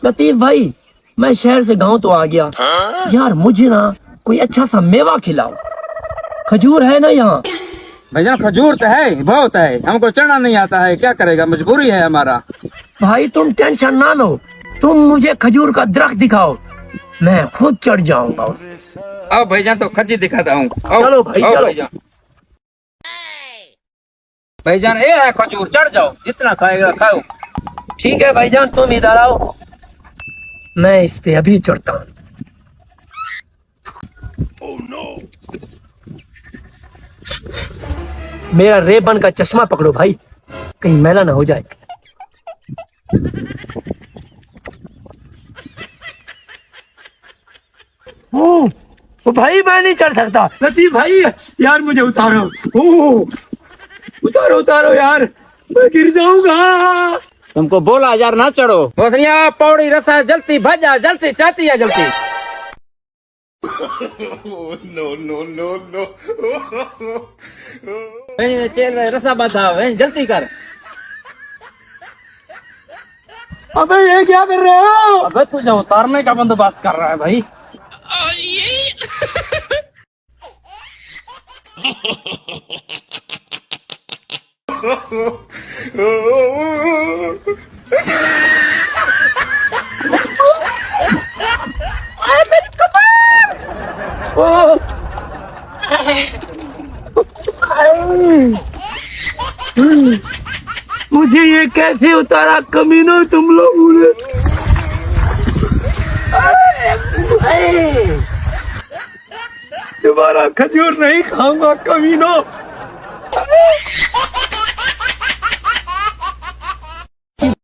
लतीफ भाई, मैं शहर से गांव तो आ गया यार, मुझे ना कोई अच्छा सा मेवा खिलाओ। खजूर है ना यहाँ? भाईजान खजूर तो है, बहुत है, हमको चढ़ना नहीं आता है, क्या करेगा, मजबूरी है हमारा। भाई तुम टेंशन ना लो, तुम मुझे खजूर का दरख्त दिखाओ, मैं खुद चढ़ जाऊंगा। आओ भाईजान तो खजी दिखाता हूँ। चलो भाई, चलो। भाईजान भाईजान ये है खजूर, चढ़ जाओ, जितना खाएगा खाओ। ठीक है भाईजान, तुम इधर आओ, मैं इस पे अभी चढ़ता हूँ। मेरा रेबन का चश्मा पकड़ो भाई, कहीं मैला ना हो जाए। ओ भाई, मैं नहीं चढ़ सकता। लतीफ भाई यार, मुझे उतारो। उतारो उतारो यार, मैं गिर जाऊंगा। तुमको बोला यार ना चढ़ो। बोलिया पौड़ी रसा जलती भजा जलती चाहती है जलती। चल रसा बाधा जल्दी कर। अबे ये क्या कर रहे हो? अबे तुझे उतारने का बंदोबस्त कर रहा है भाई। मुझे ये कैसे उतारा कमीनों तुम लोगों ने? दोबारा खजूर नहीं खाऊंगा कमीनों।